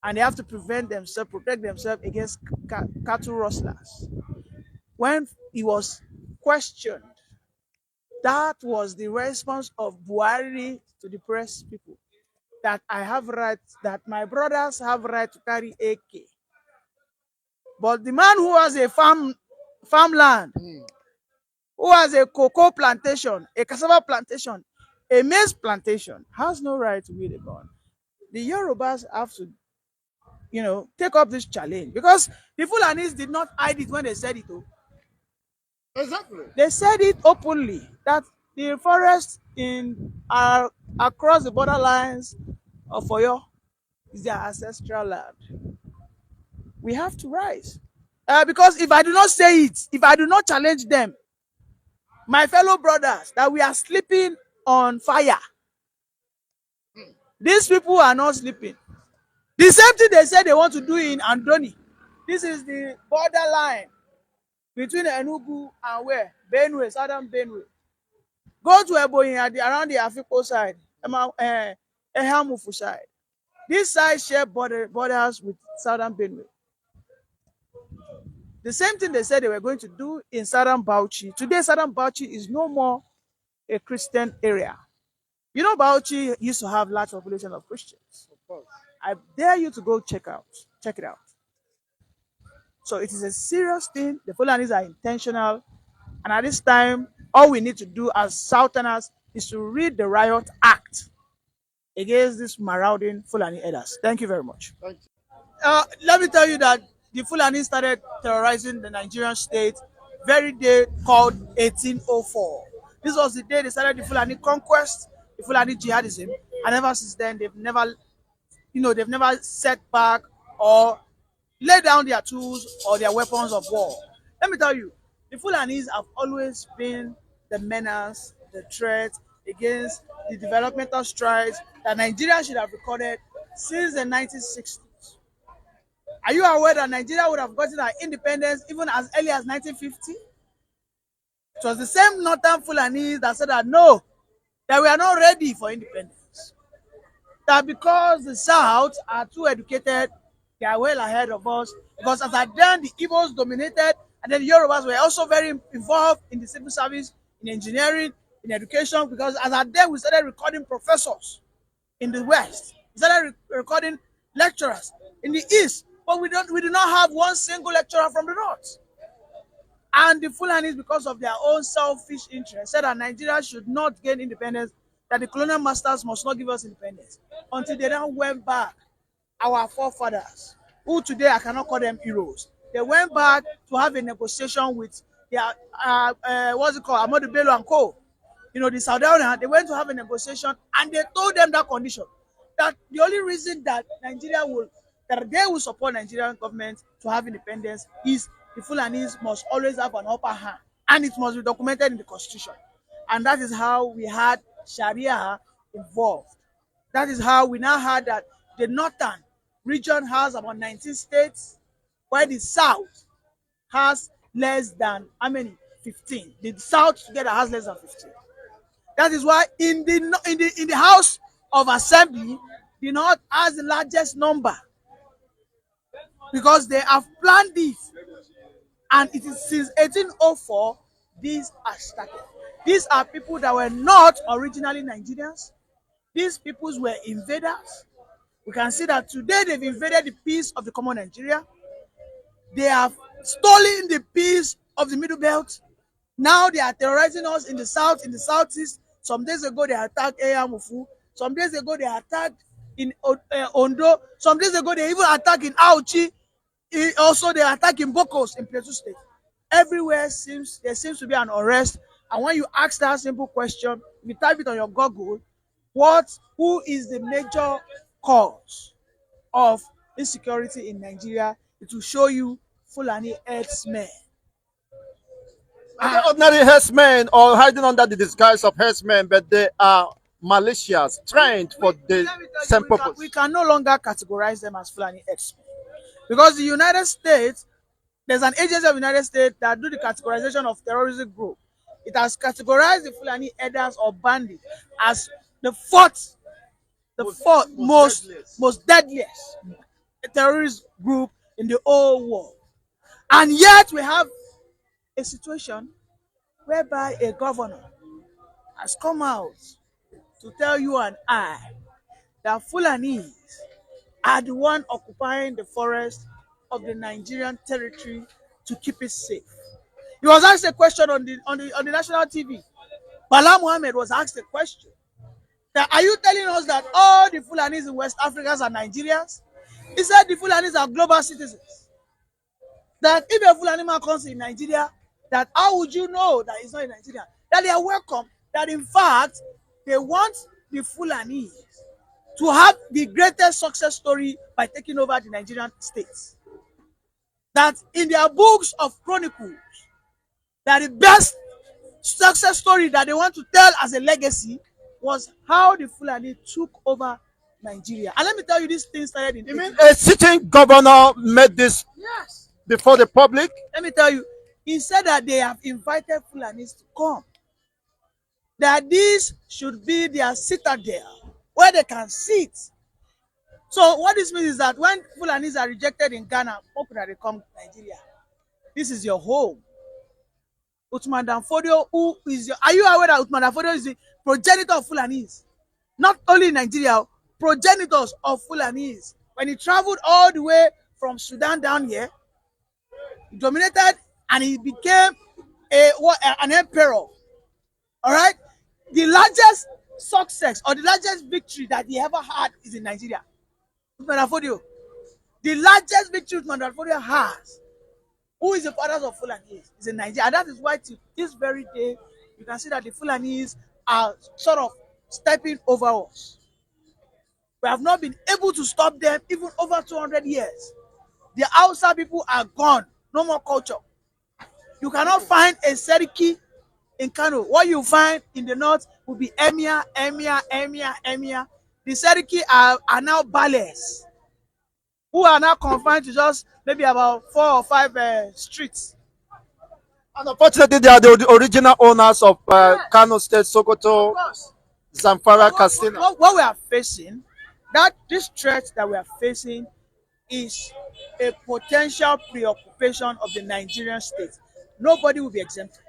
And they have to protect themselves against cattle rustlers. When he was questioned, that was the response of Buhari to the press people. That I have rights, that my brothers have right to carry AK. But the man who has a farmland, who has a cocoa plantation, a cassava plantation, a maize plantation, has no right to wield a gun. The Yorubas have to, take up this challenge because the Fulanis did not hide it when they said it. Exactly. They said it openly that the forest across the borderlines of Oyo is their ancestral land. We have to rise. Because if I do not say it, if I do not challenge them, my fellow brothers, that we are sleeping on fire. These people are not sleeping. The same thing they said they want to do in Andoni. This is the borderline between Enugu and where? Benue, southern Benue. Go to Ebonyi around the Afiko side, Ehamufu side. This side share borders with southern Benue. The same thing they said they were going to do in southern Bauchi. Today, southern Bauchi is no more a Christian area. Bauchi used to have large population of Christians. Of course. I dare you to go check it out. So it is a serious thing. The Fulanis are intentional. And at this time, all we need to do as Southerners is to read the Riot Act against these marauding Fulani elders. Thank you very much. Let me tell you that the Fulani started terrorizing the Nigerian state very day called 1804. This was the day they started the Fulani conquest, the Fulani jihadism, and ever since then they've never set back or lay down their tools or their weapons of war. Let me tell you, the Fulanis have always been the menace, the threat against the developmental strides that Nigeria should have recorded since the 1960s. Are you aware that Nigeria would have gotten our independence even as early as 1950? It was the same northern Fulanis that said that no, that we are not ready for independence. That because the South are too educated, they are well ahead of us. Because as at then, the Igbos dominated, and then the Yorubas were also very involved in the civil service, in engineering, in education. Because as at then, we started recording professors in the West. We started recording lecturers in the East. But we do not have one single lecturer from the North. And the Fulanis, because of their own selfish interest, said that Nigeria should not gain independence, that the colonial masters must not give us independence, until they then went back, our forefathers, who today I cannot call them heroes. They went back to have a negotiation with their, Ahmadu Bello and co. The Sardauna, they went to have a negotiation, and they told them that condition, that the only reason that they will support Nigerian government to have independence is the Fulanis must always have an upper hand, and it must be documented in the constitution. And that is how we had Sharia involved. That is how we now had that the northern region has about 19 states, while the south has less than how many? 15. The south together has less than 15. That is why in the House of Assembly, the north has the largest number, because they have planned this, and it is since 1804 these are started. These are people that were not originally Nigerians. These peoples were invaders. We can see that today they've invaded the peace of the common Nigeria. They have stolen the peace of the Middle Belt. Now they are terrorizing us in the south, in the southeast. Some days ago they attacked Eyamufu. Some days ago they attacked in Ondo. Some days ago they even attacked in Auchi. Also they attacked in Bokos in Plateau State. Everywhere there seems to be an unrest. And when you ask that simple question, if you type it on your Google, who is the major cause of insecurity in Nigeria, it will show you Fulani herdsmen. Are they ordinary herdsmen or hiding under the disguise of herdsmen, but they are militias trained for the same purpose? We can no longer categorize them as Fulani herdsmen, because the United States, there's an agency of the United States that do the categorization of terrorism group. It has categorized the Fulani herders or bandits as the fourth most deadliest terrorist group in the whole world. And yet we have a situation whereby a governor has come out to tell you and I that Fulanis are the one occupying the forest of the Nigerian territory to keep it safe. He was asked a question on the national TV. Bala Mohammed was asked a question that, are you telling us that all the Fulanis in West Africa are Nigerians? He said the Fulanis are global citizens. That if a Fulani man comes in Nigeria, that how would you know that he's not in Nigeria? That they are welcome. That in fact, they want the Fulanis to have the greatest success story by taking over the Nigerian states. That in their books of chronicles, that the best success story that they want to tell as a legacy was how the Fulani took over Nigeria. And let me tell you, this thing started in... You mean a sitting governor made this before the public? Let me tell you, he said that they have invited Fulanis to come. That this should be their citadel where they can sit. So what this means is that when Fulanis are rejected in Ghana, hope that they come to Nigeria. This is your home. Uthman Danfodio, who is your... Are you aware that Uthman Danfodio is the progenitor of Fulanis? Not only in Nigeria, progenitors of Fulanis. When he traveled all the way from Sudan down here, he dominated and he became an emperor. All right? The largest success or the largest victory that he ever had is in Nigeria. Uthman Danfodio. The largest victory Uthman Danfodio has, who is the father of Fulanis, is in Nigeria. And that is why to this very day, you can see that the Fulanis are sort of stepping over us. We have not been able to stop them even over 200 years. The Hausa people are gone. No more culture. You cannot find a Seriki in Kanu. What you find in the north will be Emir. The Seriki are now ballers, who are now confined to just maybe about 4 or 5 streets. And unfortunately, they are the original owners of Kano State, Sokoto, Zamfara, Katsina. What we are facing, this threat that we are facing is a potential preoccupation of the Nigerian state. Nobody will be exempted.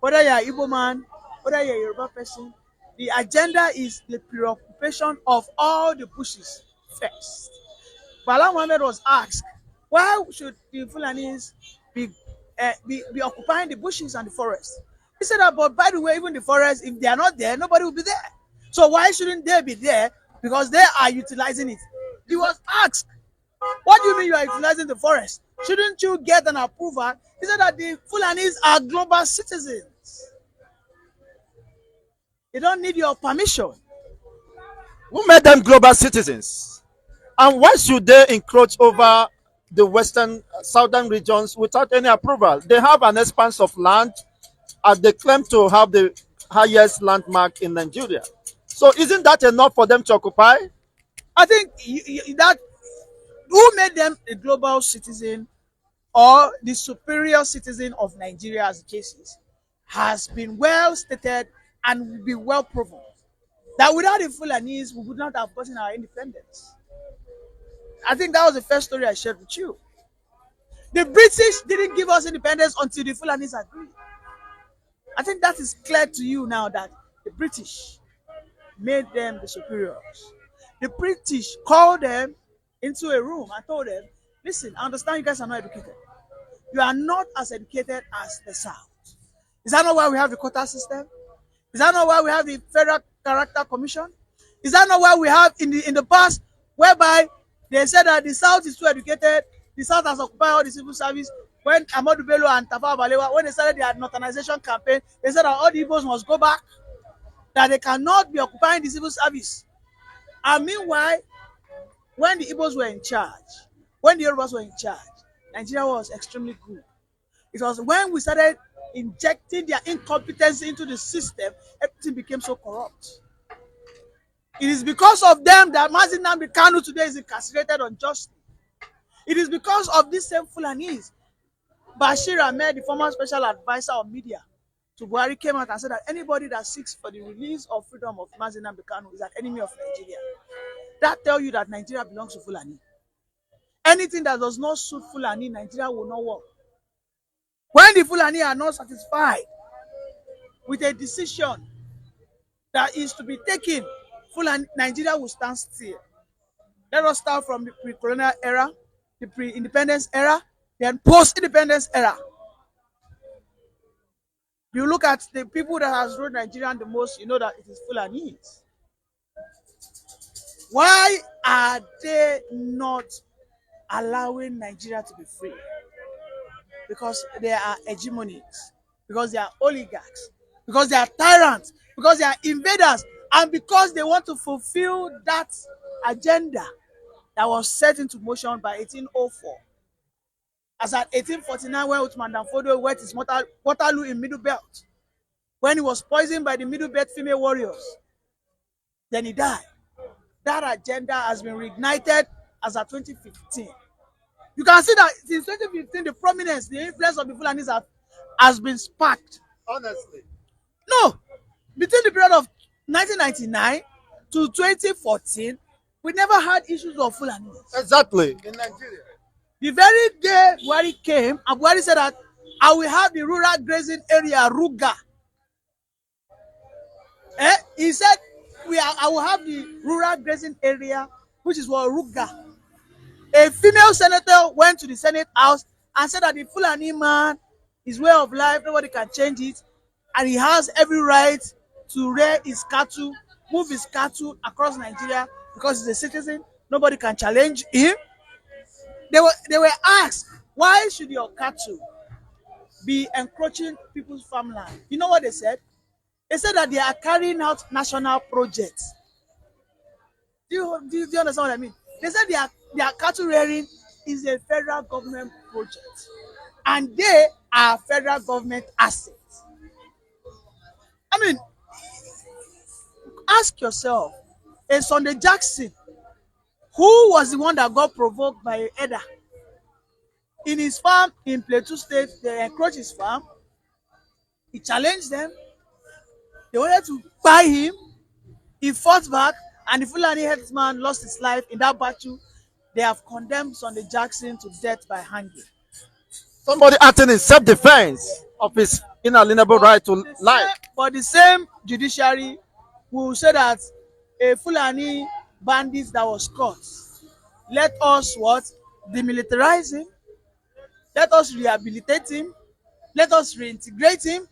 Whether you are Igbo man, whether you are a Yoruba person, the agenda is the preoccupation of all the bushes first. Bala Mohammed was asked, why should the Fulanis be occupying the bushes and the forest? He said that, but by the way, even the forest, if they are not there, nobody will be there. So why shouldn't they be there? Because they are utilizing it. He was asked, what do you mean you are utilizing the forest? Shouldn't you get an approval? He said that the Fulanis are global citizens. They don't need your permission. Who made them global citizens? And why should they encroach over the western, southern regions without any approval? They have an expanse of land, and they claim to have the highest landmark in Nigeria. So isn't that enough for them to occupy? I think that who made them a global citizen or the superior citizen of Nigeria, as the case is, has been well stated and will be well proven. That without the Fulanese, we would not have gotten our independence. I think that was the first story I shared with you. The British didn't give us independence until the Fulanese agreed. I think that is clear to you now that the British made them the superiors. The British called them into a room and told them, listen, I understand you guys are not educated. You are not as educated as the South. Is that not why we have the quota system? Is that not why we have the Federal Character Commission? Is that not why we have in the past, whereby they said that the South is too educated, the South has occupied all the civil service? When Ahmadu Bello and Tafawa Balewa, when they started their northernization campaign, they said that all the Igbos must go back, that they cannot be occupying the civil service. And meanwhile, when the Igbos were in charge, when the Yorubas were in charge, Nigeria was extremely good. It was when we started injecting their incompetence into the system, everything became so corrupt. It is because of them that nnamdi Kanu today is incarcerated unjustly. It is because of these same Fulanese. Bashir Ahmed, the former special advisor on media to Buhari, came out and said that anybody that seeks for the release of freedom of nnamdi Kanu is an enemy of Nigeria. That tells you that Nigeria belongs to Fulani. Anything that does not suit Fulani, Nigeria will not work. When the Fulani are not satisfied with a decision that is to be taken, Fulani, Nigeria will stand still. Let us start from the pre-colonial era, the pre-independence era, then post-independence era. You look at the people that has ruled Nigeria the most, you know that it is Fulanese. Why are they not allowing Nigeria to be free? Because they are hegemonies, because they are oligarchs, because they are tyrants, because they are invaders, and because they want to fulfill that agenda that was set into motion by 1804. As at 1849, when Uthman Danfodio went his Waterloo in Middle Belt, when he was poisoned by the Middle Belt female warriors, then he died. That agenda has been reignited as at 2015. You can see that since 2015, the prominence, the influence of the Fulanis has been sparked. Honestly. No, between the period of 1999 to 2014, we never had issues of Fulanis. Exactly. In Nigeria. The very day Buhari came, and Buhari said that I will have the rural grazing area, Ruga. He said I will have the rural grazing area, which is what Ruga. A female senator went to the Senate House and said that the Fulani man, his way of life, nobody can change it, and he has every right to rear his cattle, move his cattle across Nigeria because he's a citizen. Nobody can challenge him. They were asked, why should your cattle be encroaching people's farmland? You know what they said? They said that they are carrying out national projects. Do you understand what I mean? They said their cattle rearing is a federal government project, and they are federal government assets. I mean, ask yourself, a Sunday Jackson, who was the one that got provoked by Eda in his farm in Plateau State? They encroached his farm. He challenged them. They wanted to buy him. He fought back, and the Fulani herdsman lost his life in that battle. They have condemned Sunday Jackson to death by hanging. Somebody acting in self-defense of his inalienable right to life. For the same judiciary will say that a Fulani bandit that was caught, let us what? Demilitarize him. Let us rehabilitate him. Let us reintegrate him.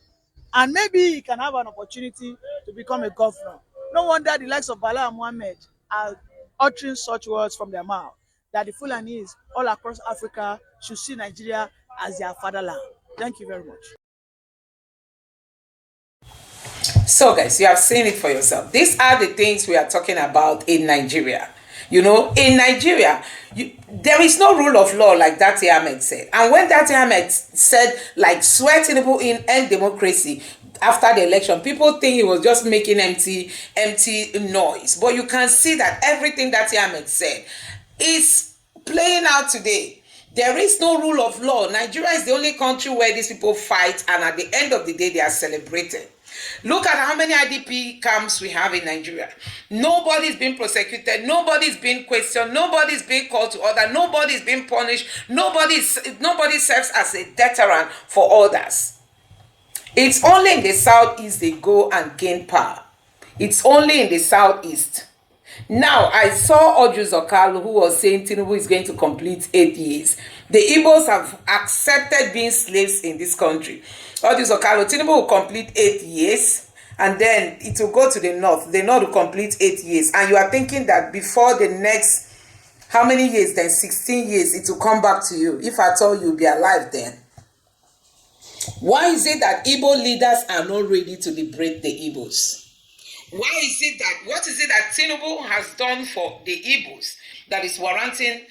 And maybe he can have an opportunity to become a governor. No wonder the likes of Bala and Mohammed are uttering such words from their mouth, that the Fulanis all across Africa should see Nigeria as their fatherland. Thank you very much. So guys, you have seen it for yourself. These are the things we are talking about in Nigeria. You know, in Nigeria, there is no rule of law like Dati Ahmed said. And when Dati Ahmed said, like, swear Tinubu in, end democracy after the election, people think he was just making empty noise. But you can see that everything Dati Ahmed said is playing out today. There is no rule of law. Nigeria is the only country where these people fight, and at the end of the day, they are celebrated. Look at how many IDP camps we have in Nigeria. Nobody's been prosecuted. Nobody's been questioned. Nobody's been called to order. Nobody's been punished. Nobody serves as a deterrent for others. It's only in the southeast they go and gain power. It's only in the southeast. Now, I saw Ojus Okalu who was saying Tinubu is going to complete 8 years. The Igbos have accepted being slaves in this country. Ojus Okalu, Tinubu will complete 8 years, and then it will go to the north. The north will complete 8 years. And you are thinking that before the next, how many years then? 16 years, it will come back to you. If at all you'll be alive then. Why is it that Igbo leaders are not ready to liberate the Igbos? Why is it that, what is it that Tinubu has done for the Igbos that is warranting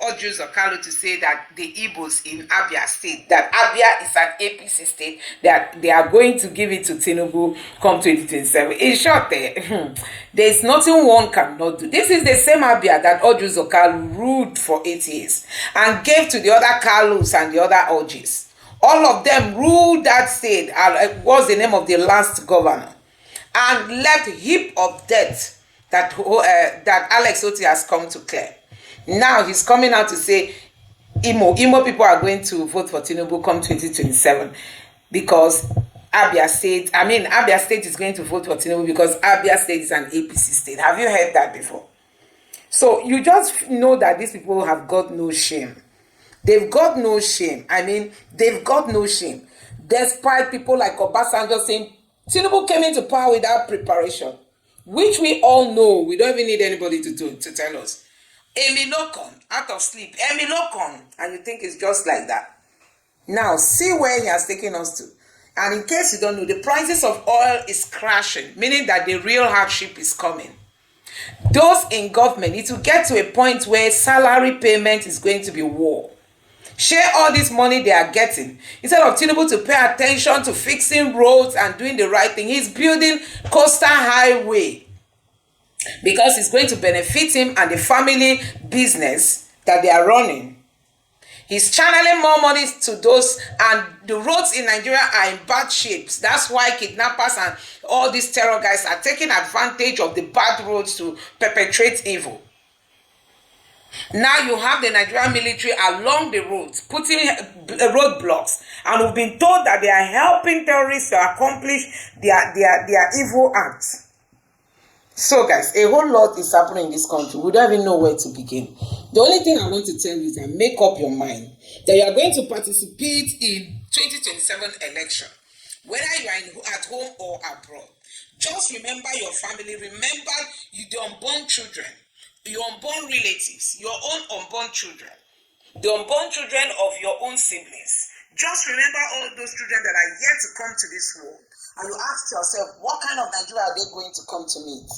Ojus Okalu to say that the Igbos in Abia State, that Abia is an APC state, that they are going to give it to Tinubu come 2027? In short, there is nothing one cannot do. This is the same Abia that Ojus Okalu ruled for 8 years and gave to the other Kalus and the other Ojis. All of them ruled that state. What's the name of the last governor? And left a heap of debt that Alex Oti has come to clear. Now he's coming out to say Imo people are going to vote for Tinubu come 2027 because Abia State is going to vote for Tinubu because Abia State is an APC state. Have you heard that before? So you just know that these people have got no shame. They've got no shame. They've got no shame. Despite people like Obasanjo saying Tinubu came into power without preparation, which we all know. We don't even need anybody to tell us. Emilokon, out of sleep. Emilokon, and you think it's just like that. Now, see where he has taken us to. And in case you don't know, the prices of oil is crashing, meaning that the real hardship is coming. Those in government need to get to a point where salary payment is going to be war. Share all this money they are getting. Instead of Tinubu to pay attention to fixing roads and doing the right thing, he's building coastal highway because it's going to benefit him and the family business that they are running. He's channeling more money to those, and the roads in Nigeria are in bad shapes. That's why kidnappers and all these terror guys are taking advantage of the bad roads to perpetrate evil. Now you have the Nigerian military along the roads putting roadblocks, and we've been told that they are helping terrorists to accomplish their evil acts. So guys, a whole lot is happening in this country. We don't even know where to begin. The only thing I want to tell you is that make up your mind that you are going to participate in 2027 election, whether you are at home or abroad. Just remember your family. Remember the unborn children, your unborn relatives, your own unborn children, the unborn children of your own siblings. Just remember all those children that are yet to come to this world. And you ask yourself, what kind of Nigeria are they going to come to meet?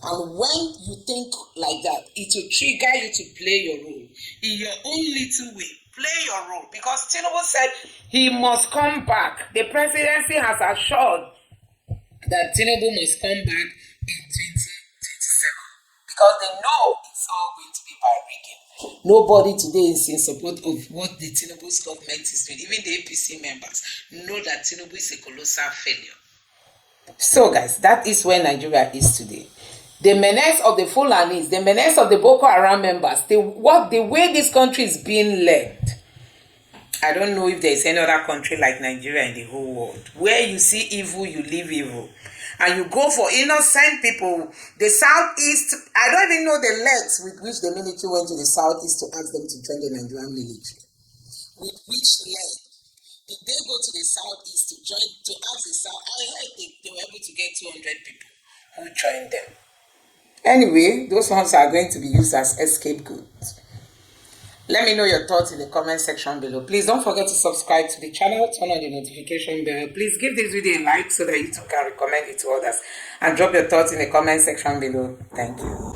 And when you think like that, it will trigger you to play your role in your own little way. Play your role, because Tinubu said he must come back. The presidency has assured that Tinubu must come back in 2027 because they know it's all going to be by rigging. Nobody today is in support of what the Tinubu's government is doing. Even the APC members know that Tinubu is a colossal failure. So guys, that is where Nigeria is today. The menace of the Fulanis, the menace of the Bokoharam members, the way this country is being led. I don't know if there is any other country like Nigeria in the whole world where you see evil, you live evil. And you go for innocent people. The Southeast, I don't even know the legs with which the military went to the Southeast to ask them to join the Nigerian military. With which leg did they go to the Southeast to ask the South? I heard they were able to get 200 people who joined them. Anyway, those ones are going to be used as scapegoats. Let me know your thoughts in the comment section below. Please don't forget to subscribe to the channel, turn on the notification bell. Please give this video a like so that YouTube can recommend it to others. And drop your thoughts in the comment section below. Thank you.